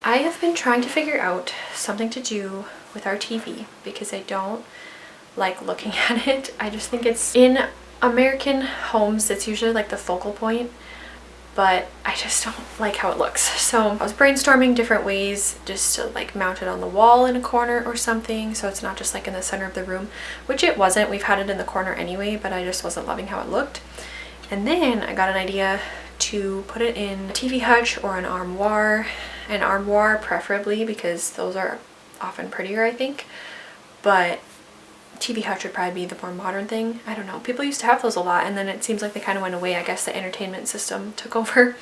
I have been trying to figure out something to do with our TV because I don't like looking at it. I just think it's, in American homes, it's usually like the focal point, but I just don't like how it looks. So I was brainstorming different ways just to like mount it on the wall in a corner or something, so it's not just like in the center of the room, which it wasn't. We've had it in the corner anyway, but I just wasn't loving how it looked. And then I got an idea to put it in a TV hutch or an armoire preferably, because those are often prettier, I think. But TV hutch would probably be the more modern thing. I don't know. People used to have those a lot, and then it seems like they kind of went away. I guess the entertainment system took over.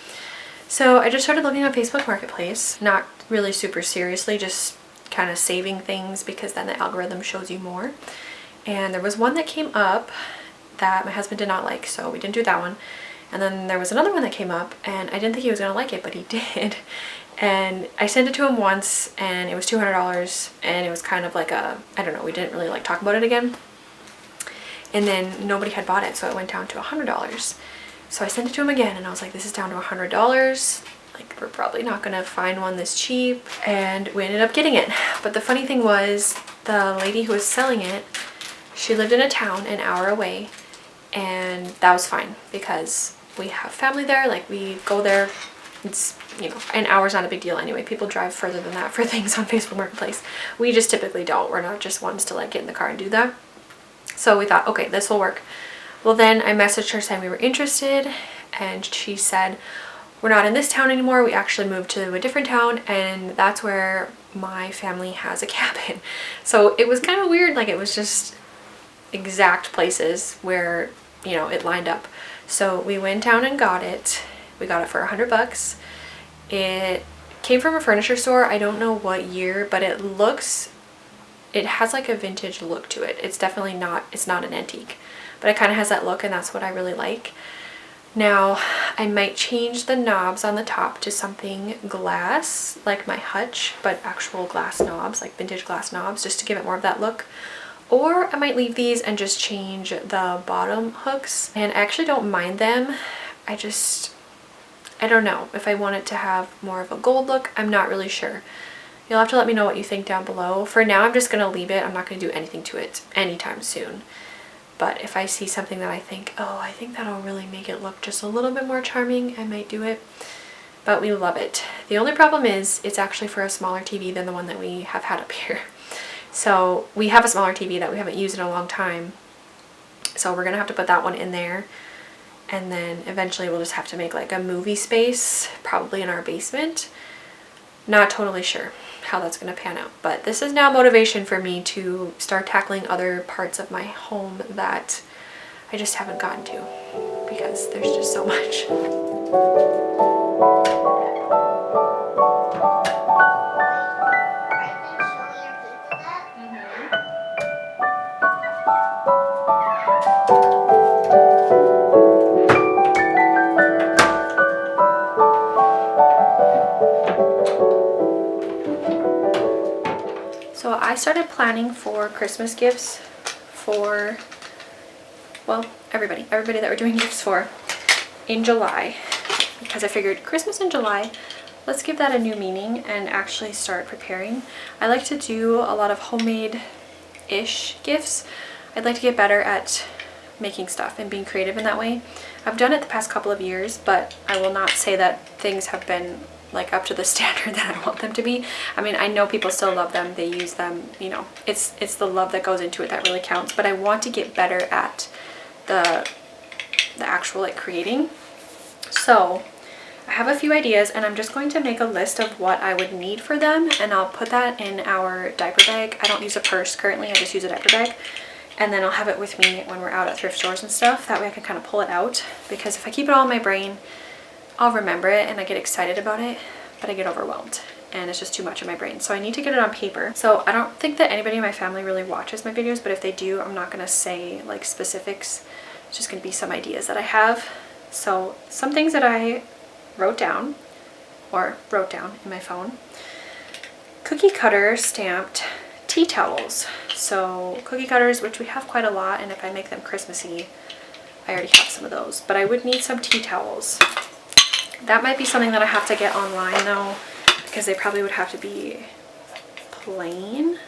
So I just started looking on Facebook Marketplace, not really super seriously, just kind of saving things because then the algorithm shows you more. And there was one that came up that my husband did not like, so we didn't do that one. And then there was another one that came up, and I didn't think he was gonna like it, but he did. And I sent it to him once, and it was $200, and it was kind of like a, I don't know, we didn't really like talk about it again. And then nobody had bought it, so it went down to $100. So I sent it to him again, and I was like, this is down to $100. Like, we're probably not gonna find one this cheap. And we ended up getting it. But the funny thing was, the lady who was selling it, she lived in a town an hour away, and that was fine because we have family there. Like, we go there. It's, you know, an hour's not a big deal anyway. People drive further than that for things on Facebook Marketplace. We just typically don't. We're not just ones to like get in the car and do that. So we thought, okay, this will work. Well, then I messaged her saying we were interested, and she said, we're not in this town anymore. We actually moved to a different town, and that's where my family has a cabin. So it was kind of weird. Like, it was just exact places where, you know, it lined up. So we went down and got it. We got it for $100. It came from a furniture store. I don't know what year, but it has like a vintage look to it. It's definitely not, it's not an antique, but it kind of has that look, and that's what I really like. Now, I might change the knobs on the top to something glass, like my hutch, but actual glass knobs, like vintage glass knobs, just to give it more of that look. Or I might leave these and just change the bottom hooks. And I actually don't mind them. I don't know if I want it to have more of a gold look. I'm not really sure. You'll have to let me know what you think down below. For now, I'm just going to leave it. I'm not going to do anything to it anytime soon. But if I see something that I think, oh, I think that'll really make it look just a little bit more charming, I might do it. But we love it. The only problem is it's actually for a smaller TV than the one that we have had up here. So we have a smaller TV that we haven't used in a long time. So we're going to have to put that one in there. And then eventually we'll just have to make like a movie space, probably in our basement. Not totally sure how that's going to pan out. But this is now motivation for me to start tackling other parts of my home that I just haven't gotten to, because there's just so much. So I started planning for Christmas gifts for, well, everybody that we're doing gifts for in July, because I figured Christmas in July, let's give that a new meaning and actually start preparing. I like to do a lot of homemade-ish gifts. I'd like to get better at making stuff and being creative in that way. I've done it the past couple of years, but I will not say that things have been like up to the standard that I want them to be. I mean, I know people still love them, they use them, you know, it's the love that goes into it that really counts, but I want to get better at the actual like creating. So I have a few ideas, and I'm just going to make a list of what I would need for them, and I'll put that in our diaper bag. I don't use a purse currently, I just use a diaper bag. And then I'll have it with me when we're out at thrift stores and stuff. That way I can kind of pull it out, because if I keep it all in my brain, I'll remember it and I get excited about it, but I get overwhelmed and it's just too much in my brain. So I need to get it on paper. So I don't think that anybody in my family really watches my videos, but if they do, I'm not gonna say like specifics. It's just gonna be some ideas that I have. So some things that I wrote down in my phone. Cookie cutter stamped tea towels. So cookie cutters, which we have quite a lot, and if I make them Christmassy, I already have some of those, but I would need some tea towels. That might be something that I have to get online though, because they probably would have to be plain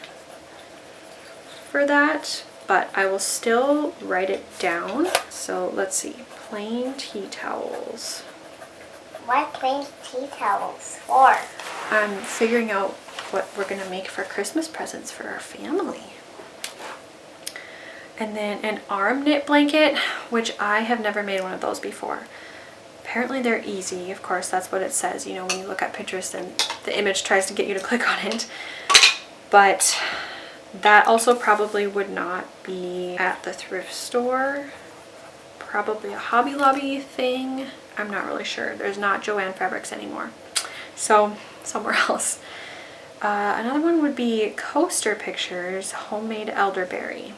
for that, but I will still write it down. So let's see, plain tea towels. Why plain tea towels for? I'm figuring out what we're gonna make for Christmas presents for our family. And then an arm knit blanket, which I have never made one of those before. Apparently they're easy. Of course, that's what it says, you know, when you look at Pinterest and the image tries to get you to click on it. But that also probably would not be at the thrift store. Probably a Hobby Lobby thing. I'm not really sure. There's not Joann Fabrics anymore. So somewhere else. Another one would be Coaster Pictures Homemade Elderberry.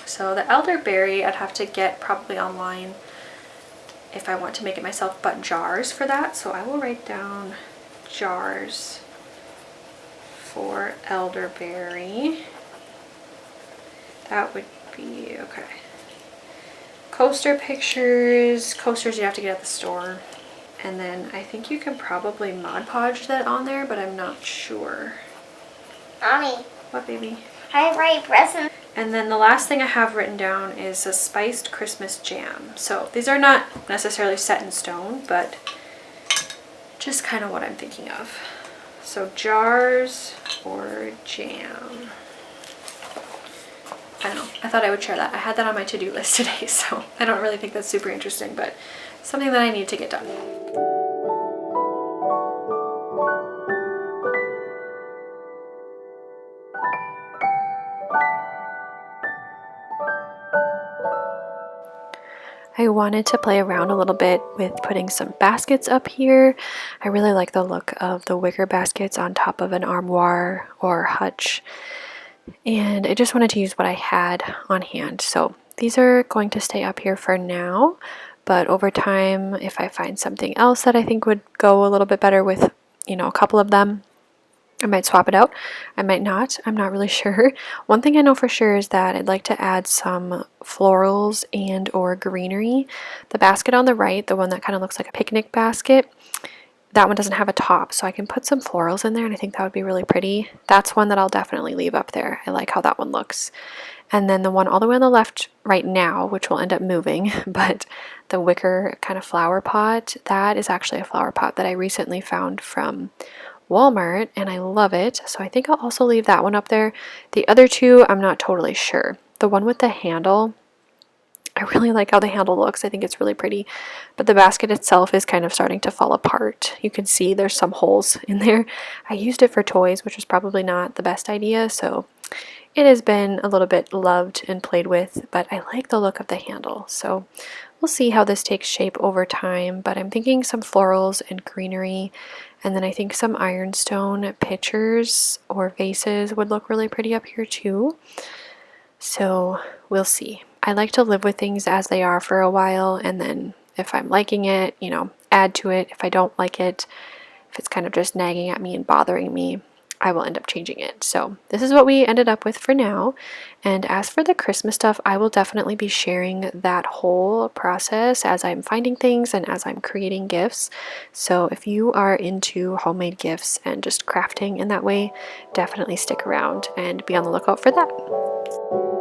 So the elderberry I'd have to get probably online if I want to make it myself, but jars for that. So I will write down jars for elderberry. That would be okay. Coaster Pictures. Coasters you have to get at the store. And then I think you can probably Mod Podge that on there, but I'm not sure. Mommy. What, baby? I write presents. And then the last thing I have written down is a spiced Christmas jam. So these are not necessarily set in stone, but just kind of what I'm thinking of. So jars or jam. I don't know. I thought I would share that. I had that on my to-do list today, so I don't really think that's super interesting, but something that I need to get done. I wanted to play around a little bit with putting some baskets up here. I really like the look of the wicker baskets on top of an armoire or hutch. And I just wanted to use what I had on hand. So these are going to stay up here for now, but over time, if I find something else that I think would go a little bit better with, you know, a couple of them, I might swap it out. I might not. I'm not really sure. One thing I know for sure is that I'd like to add some florals and or greenery. The basket on the right, the one that kind of looks like a picnic basket, that one doesn't have a top, so I can put some florals in there and I think that would be really pretty. That's one that I'll definitely leave up there. I like how that one looks. And then the one all the way on the left right now, which will end up moving, but the wicker kind of flower pot, that is actually a flower pot that I recently found from Walmart and I love it. So I think I'll also leave that one up there. The other two, I'm not totally sure. The one with the handle, I really like how the handle looks. I think it's really pretty, but the basket itself is kind of starting to fall apart. You can see there's some holes in there. I used it for toys, which was probably not the best idea, so it has been a little bit loved and played with, but I like the look of the handle. So we'll see how this takes shape over time, but I'm thinking some florals and greenery, and then I think some ironstone pitchers or vases would look really pretty up here too. So we'll see. I like to live with things as they are for a while, and then if I'm liking it, you know, add to it. If I don't like it, if it's kind of just nagging at me and bothering me, I will end up changing it. So this is what we ended up with for now. And as for the Christmas stuff, I will definitely be sharing that whole process as I'm finding things and as I'm creating gifts. So if you are into homemade gifts and just crafting in that way, definitely stick around and be on the lookout for that.